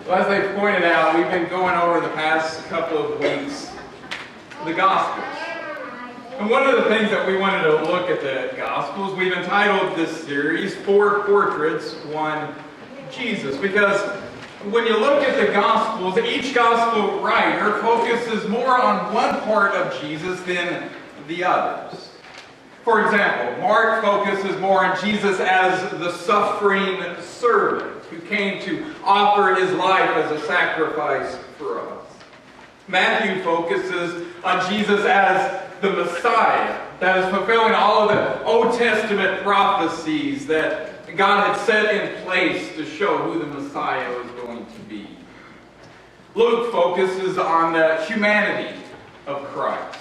Well, as they pointed out, we've been going over the past couple of weeks the Gospels. And one of the things that we wanted to look at the Gospels, we've entitled this series, Four Portraits, One Jesus. Because when you look at the Gospels, each Gospel writer focuses more on one part of Jesus than the others. For example, Mark focuses more on Jesus as the suffering servant who came to offer his life as a sacrifice for us. Matthew focuses on Jesus as the Messiah that is fulfilling all of the Old Testament prophecies that God had set in place to show who the Messiah was going to be. Luke focuses on the humanity of Christ.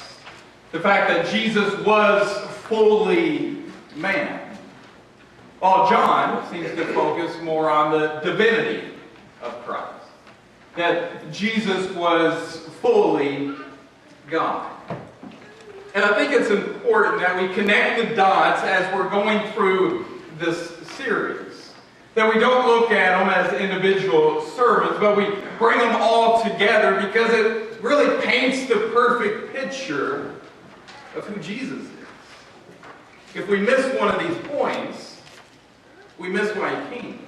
The fact that Jesus was fully man. While John seems to focus more on the divinity of Christ. That Jesus was fully God. And I think it's important that we connect the dots as we're going through this series. That we don't look at them as individual servants, but we bring them all together because it really paints the perfect picture of who Jesus is. If we miss one of these points, we miss why he came.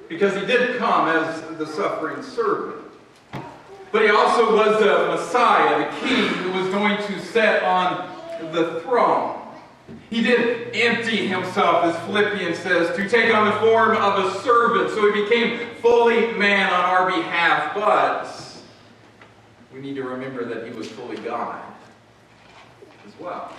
Because he did come as the suffering servant. But he also was the Messiah, the king who was going to sit on the throne. He did empty himself, as Philippians says, to take on the form of a servant. So he became fully man on our behalf. But we need to remember that he was fully God as well.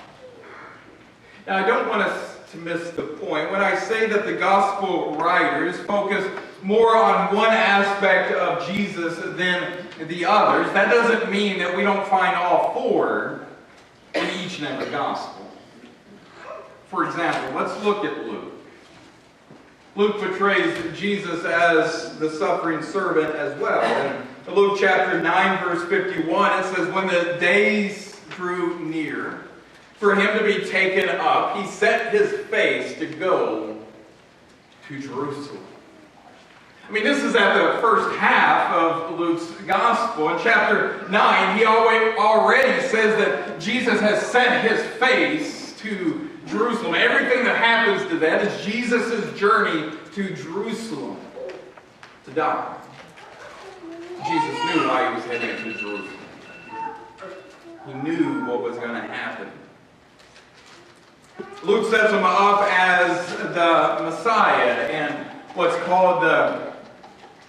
Now, I don't want us to miss the point. When I say that the gospel writers focus more on one aspect of Jesus than the others, that doesn't mean that we don't find all four in each and every gospel. For example, let's look at Luke. Luke portrays Jesus as the suffering servant as well. In Luke chapter 9, verse 51, it says, "When the days drew near for him to be taken up, he set his face to go to Jerusalem." I mean, this is at the first half of Luke's gospel. In chapter 9, he already says that Jesus has set his face to Jerusalem. Everything that happens to that is Jesus' journey to Jerusalem to die. Jesus knew why he was heading to Jerusalem. He knew what was going to happen. Luke sets him up as the Messiah and what's called the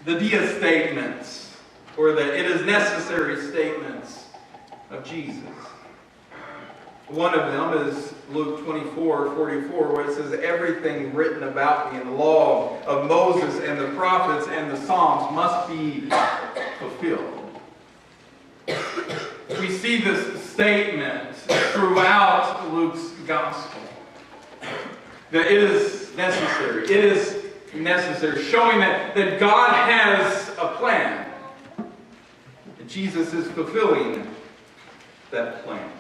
dia statements, or the it is necessary statements of Jesus. One of them is Luke 24:44, where it says, "Everything written about me in the law of Moses and the prophets and the Psalms must be fulfilled." We see this statement throughout Luke's gospel. That it is necessary. It is necessary. Showing that God has a plan. That Jesus is fulfilling that plan.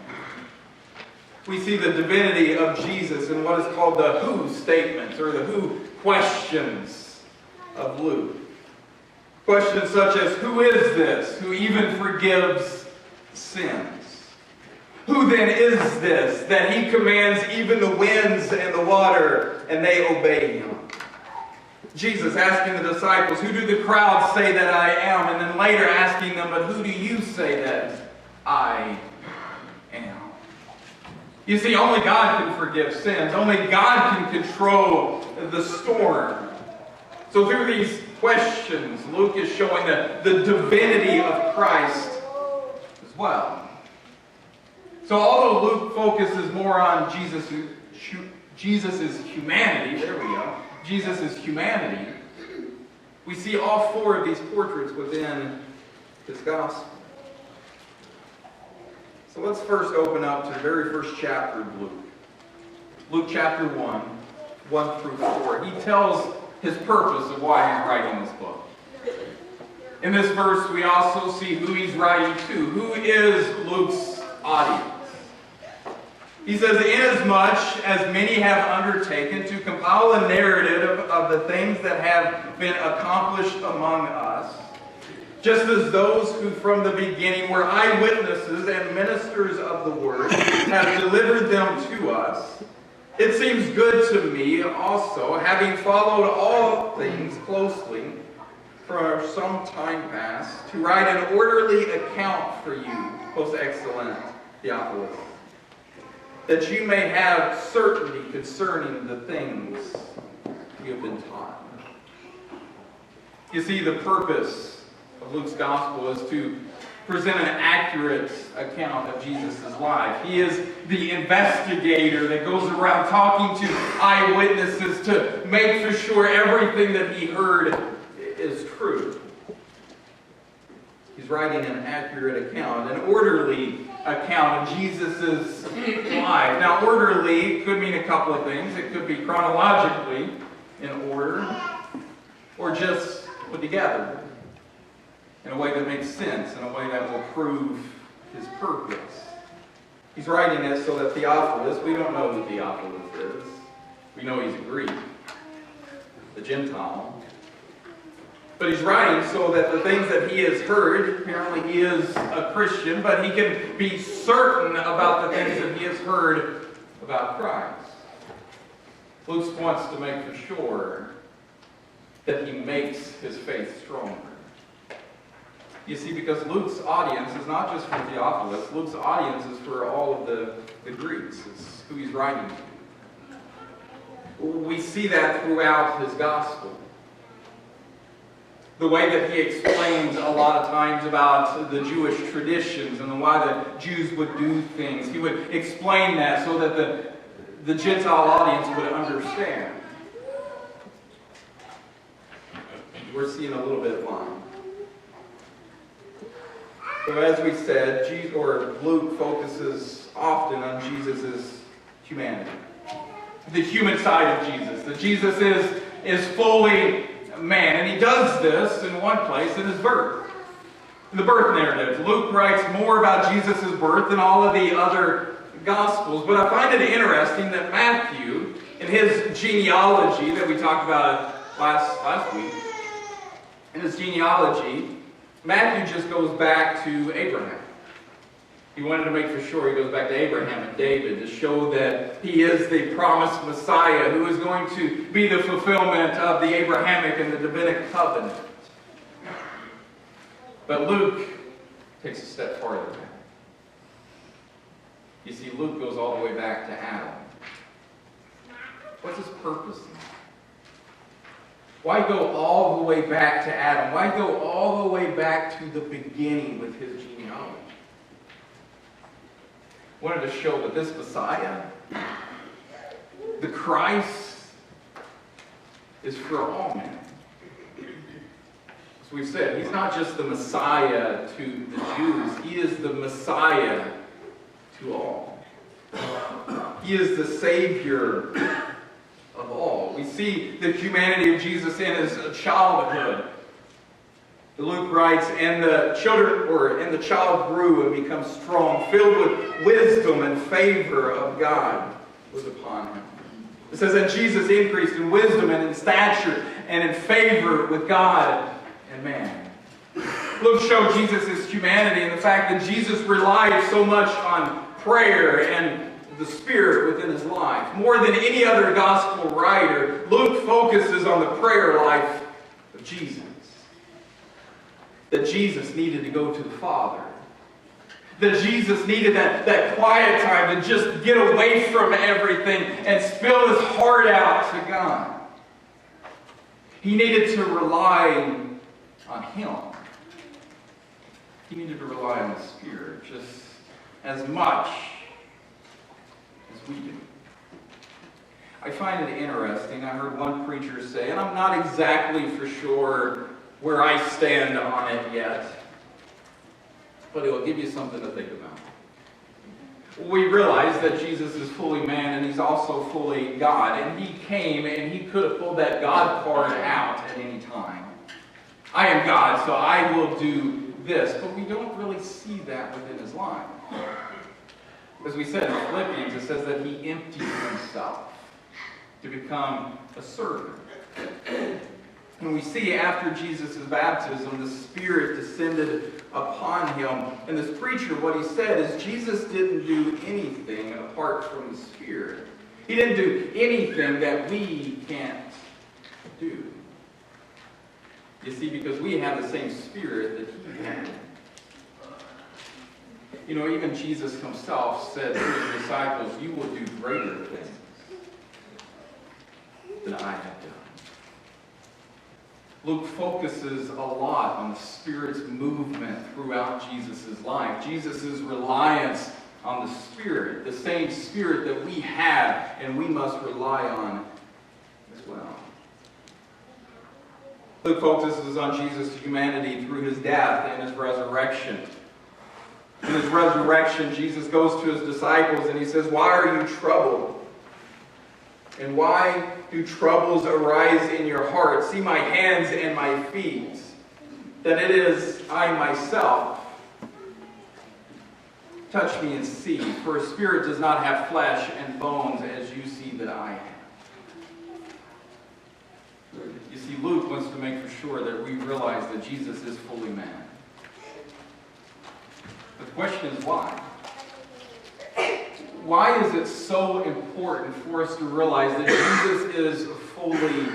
We see the divinity of Jesus in what is called the who statements, or the who questions of Luke. Questions such as, who is this who even forgives sins? Who then is this that he commands even the winds and the water, and they obey him? Jesus asking the disciples, who do the crowds say that I am? And then later asking them, but who do you say that I am? You see, only God can forgive sins. Only God can control the storm. So through these questions, Luke is showing the divinity of Christ as well. So although Luke focuses more on Jesus' humanity, there we go, Jesus' humanity, we see all four of these portraits within his gospel. So let's first open up to the very first chapter of Luke. Luke chapter 1, 1 through 4. He tells his purpose of why he's writing this book. In this verse, we also see who he's writing to. Who is Luke's audience? He says, "Inasmuch as many have undertaken to compile a narrative of the things that have been accomplished among us, just as those who from the beginning were eyewitnesses and ministers of the word have delivered them to us, it seems good to me also, having followed all things closely for some time past, to write an orderly account for you, most excellent Theophilus, that you may have certainty concerning the things you have been taught. You see, the purpose of Luke's gospel is to present an accurate account of Jesus' life. He is the investigator that goes around talking to eyewitnesses to make for sure everything that he heard is true. He's writing an accurate account, an orderly account of Jesus' life. Now, orderly could mean a couple of things. It could be chronologically in order, or just put together in a way that makes sense, in a way that will prove his purpose. He's writing it so that Theophilus, we don't know who Theophilus is. We know he's a Greek, a Gentile. But he's writing so that the things that he has heard, apparently he is a Christian, but he can be certain about the things that he has heard about Christ. Luke wants to make for sure that he makes his faith stronger. You see, because Luke's audience is not just for Theophilus, Luke's audience is for all of the Greeks. It's who he's writing to. We see that throughout his gospel. The way that he explains a lot of times about the Jewish traditions and why the Jews would do things. He would explain that so that the Gentile audience would understand. We're seeing a little bit of line. So as we said, Luke focuses often on Jesus' humanity. The human side of Jesus. That Jesus is fully man. And he does this in one place, in his birth. In the birth narrative. Luke writes more about Jesus' birth than all of the other Gospels. But I find it interesting that Matthew, in his genealogy that we talked about last week, in his genealogy, Matthew just goes back to Abraham. He wanted to make for sure he goes back to Abraham and David to show that he is the promised Messiah who is going to be the fulfillment of the Abrahamic and the Davidic covenant. But Luke takes a step farther. You see, Luke goes all the way back to Adam. What's his purpose? Why go all the way back to Adam? Why go all the way back to the beginning with his genealogy? Wanted to show that this Messiah, the Christ, is for all men. As we've said, he's not just the Messiah to the Jews. He is the Messiah to all. He is the Savior of all. We see the humanity of Jesus in his childhood. Luke writes, and the child grew and became strong, filled with wisdom and favor of God was upon him. It says that Jesus increased in wisdom and in stature and in favor with God and man. Luke showed Jesus' humanity and the fact that Jesus relied so much on prayer and the Spirit within his life. More than any other gospel writer, Luke focuses on the prayer life of Jesus. That Jesus needed to go to the Father. That Jesus needed that quiet time to just get away from everything and spill his heart out to God. He needed to rely on Him. He needed to rely on the Spirit just as much as we do. I find it interesting. I heard one preacher say, and I'm not exactly for sure where I stand on it yet, but it will give you something to think about. We realize that Jesus is fully man and he's also fully God, and he came and he could have pulled that God card out at any time. I am God, so I will do this, but we don't really see that within his life. As we said in Philippians, it says that he emptied himself to become a servant. And we see after Jesus' baptism, the Spirit descended upon him. And this preacher, what he said is Jesus didn't do anything apart from the Spirit. He didn't do anything that we can't do. You see, because we have the same Spirit that he had. You know, even Jesus himself said to his disciples, "You will do greater things than I have done." Luke focuses a lot on the Spirit's movement throughout Jesus' life. Jesus' reliance on the Spirit, the same Spirit that we have and we must rely on as well. Luke focuses on Jesus' humanity through his death and his resurrection. In his resurrection, Jesus goes to his disciples and he says, "Why are you troubled? And why do troubles arise in your heart? See my hands and my feet, that it is I myself. Touch me and see, for a spirit does not have flesh and bones as you see that I have." You see, Luke wants to make for sure that we realize that Jesus is fully man. But the question is why? Why is it so important for us to realize that Jesus is fully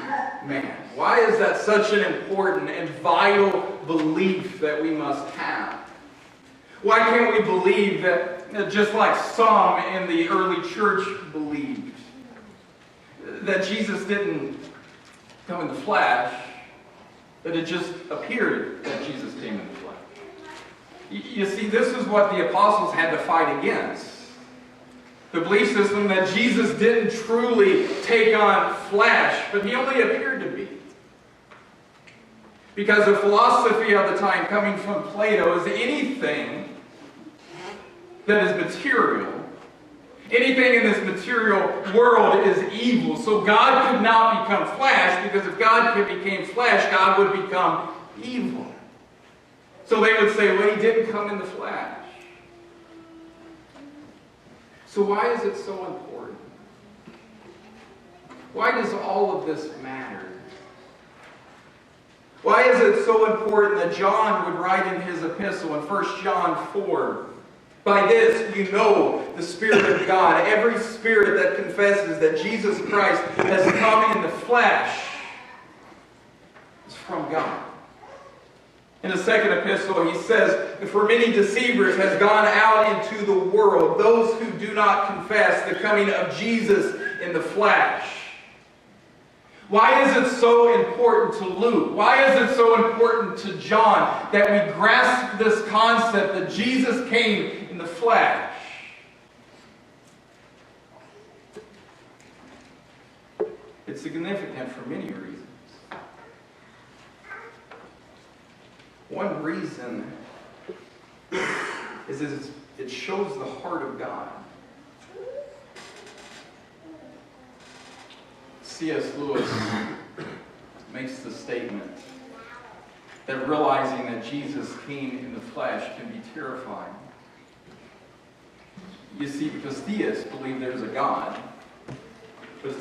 man? Why is that such an important and vital belief that we must have? Why can't we believe that, just like some in the early church believed, that Jesus didn't come in the flesh, that it just appeared that Jesus came in the flesh? You see, this is what the apostles had to fight against. The belief system that Jesus didn't truly take on flesh, but he only appeared to be. Because the philosophy of the time, coming from Plato, is anything that is material, anything in this material world is evil. So God could not become flesh, because if God became flesh, God would become evil. So they would say, well, he didn't come in the flesh. So why is it so important? Why does all of this matter? Why is it so important that John would write in his epistle in 1 John 4, "By this you know the Spirit of God. Every spirit that confesses that Jesus Christ has come in the flesh is from God." In the second epistle, he says, "For many deceivers has gone out into the world, those who do not confess the coming of Jesus in the flesh." Why is it so important to Luke? Why is it so important to John that we grasp this concept that Jesus came in the flesh? It's significant for many reasons. One reason is it shows the heart of God. C.S. Lewis makes the statement that realizing that Jesus came in the flesh can be terrifying. You see, because theists believe there's a God, but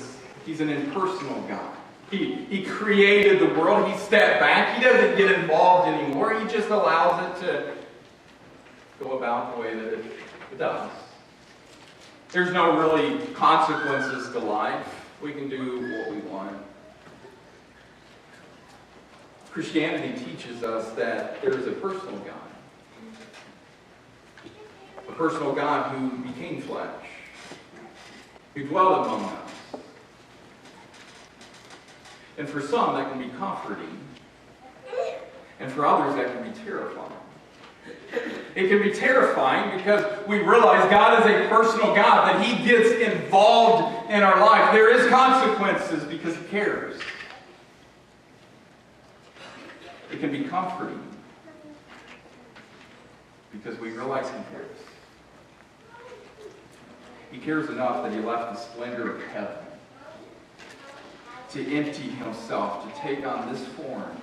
he's an impersonal God. He created the world. He stepped back. He doesn't get involved anymore. He just allows it to go about the way that it does. There's no really consequences to life. We can do what we want. Christianity teaches us that there is a personal God. A personal God who became flesh, who dwelt among us. And for some, that can be comforting. And for others, that can be terrifying. It can be terrifying because we realize God is a personal God, that he gets involved in our life. There is consequences because he cares. It can be comforting because we realize he cares. He cares enough that he left the splendor of heaven to empty himself, to take on this form,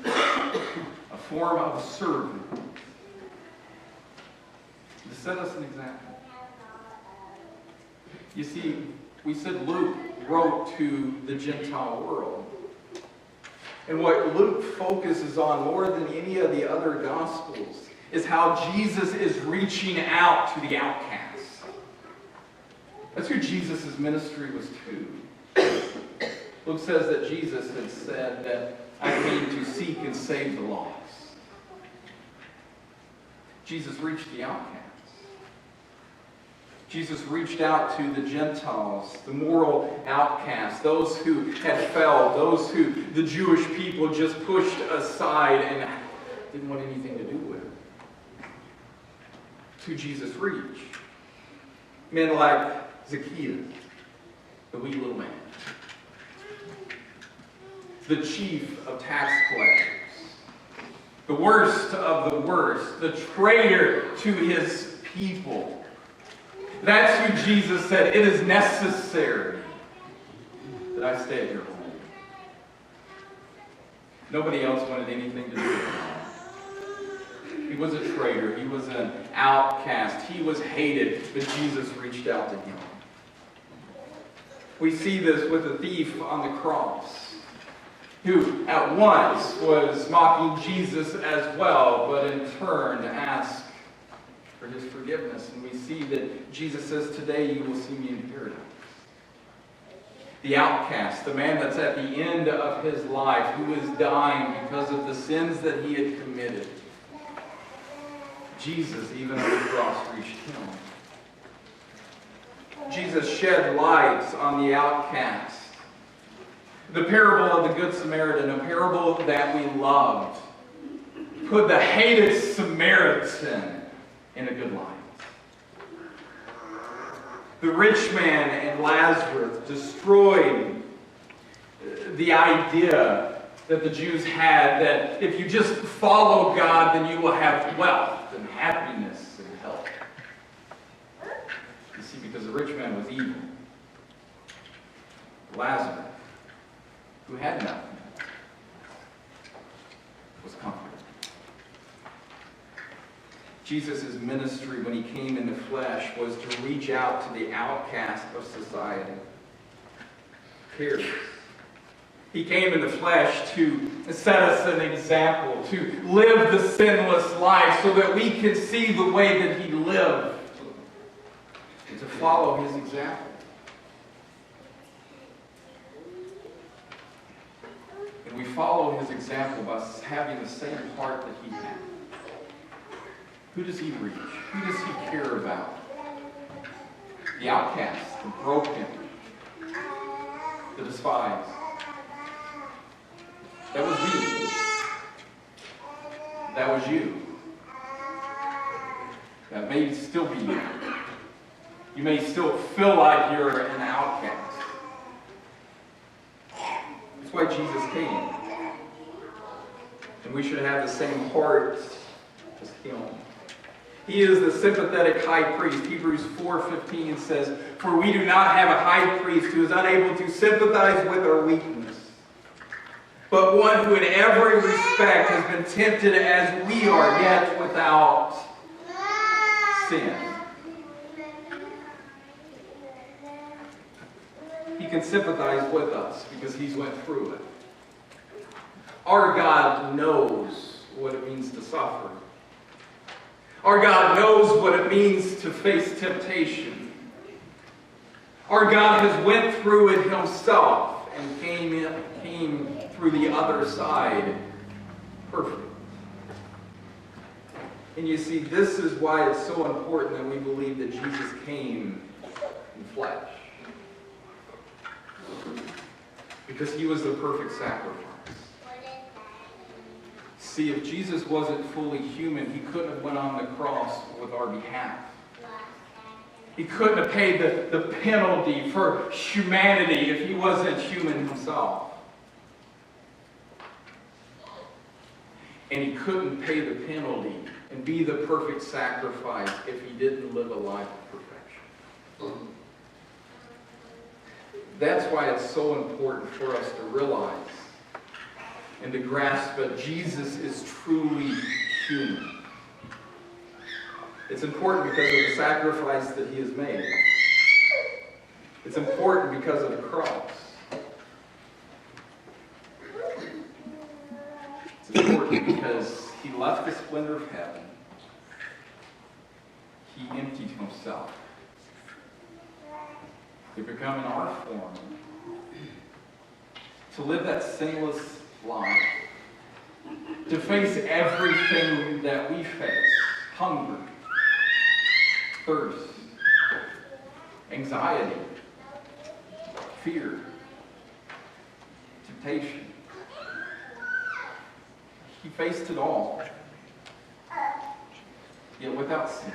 a form of a servant, to set us an example. You see, we said Luke wrote to the Gentile world. And what Luke focuses on more than any of the other Gospels is how Jesus is reaching out to the outcasts. That's who Jesus' ministry was to. Luke says that Jesus had said that I came to seek and save the lost. Jesus reached the outcasts. Jesus reached out to the Gentiles, the moral outcasts, those who had failed, those who the Jewish people just pushed aside and didn't want anything to do with. To Jesus reached. Men like Zacchaeus, the wee little man, the chief of tax collectors, the worst of the worst, the traitor to his people. That's who Jesus said, it is necessary that I stay at your home. Nobody else wanted anything to do with him. He was a traitor. He was an outcast. He was hated, but Jesus reached out to him. We see this with the thief on the cross, who at once was mocking Jesus as well, but in turn asked for his forgiveness. And we see that Jesus says, today you will see me in paradise. The outcast, the man that's at the end of his life, who is dying because of the sins that he had committed. Jesus, even on the cross, reached him. Jesus shed light on the outcast. The parable of the Good Samaritan, a parable that we loved, put the hated Samaritan in a good light. The rich man and Lazarus destroyed the idea that the Jews had that if you just follow God, then you will have wealth and happiness and health. You see, because the rich man was evil. Lazarus, who had nothing, was comforted. Jesus' ministry when he came in the flesh was to reach out to the outcast of society. Here, he came in the flesh to set us an example, to live the sinless life so that we can see the way that he lived and to follow his example. And we follow his example by having the same heart that he had. Who does he reach? Who does he care about? The outcast, the broken, the despised. That was me. That was you. That may still be you. You may still feel like you're an outcast. That's why Jesus came. And we should have the same heart as him. He is the sympathetic high priest. Hebrews 4:15 says, "For we do not have a high priest who is unable to sympathize with our weakness, but one who in every respect has been tempted as we are, yet without sin." He can sympathize with us because he's went through it. Our God knows what it means to suffer. Our God knows what it means to face temptation. Our God has went through it himself and came through the other side perfect. And you see, this is why it's so important that we believe that Jesus came in flesh. Because he was the perfect sacrifice. See, if Jesus wasn't fully human, he couldn't have went on the cross with our behalf. He couldn't have paid the penalty for humanity if he wasn't human himself. And he couldn't pay the penalty and be the perfect sacrifice if he didn't live a life of perfection. That's why it's so important for us to realize and to grasp that Jesus is truly human. It's important because of the sacrifice that he has made. It's important because of the cross. important because he left the splendor of heaven. He emptied himself to become in our form, to live that sinless life, to face everything that we face: hunger, thirst, anxiety, fear, temptation. He faced it all, yet without sin,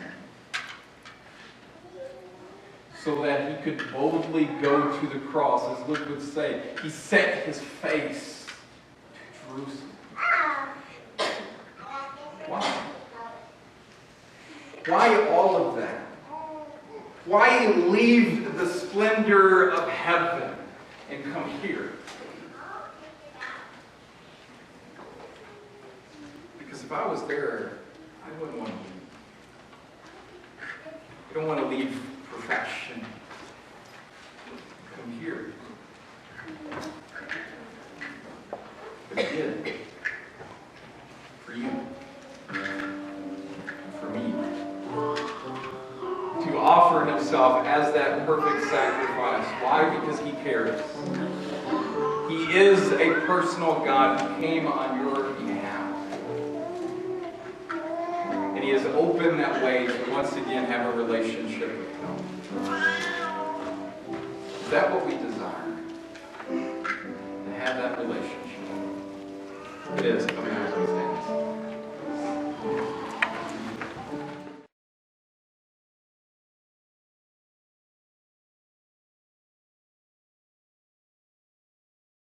so that he could boldly go to the cross. As Luke would say, he set his face to Jerusalem. Why? Why all of that? Why leave the splendor of heaven and come here? Because if I was there, I wouldn't want to leave. I don't want to leave perfection. Come here. But he did. For you. For me. To offer himself as that perfect sacrifice. Why? Because he cares. He is a personal God who came on your behalf. And he has opened that way to once again have a relationship with him. Is that what we desire? To have that relationship? It is.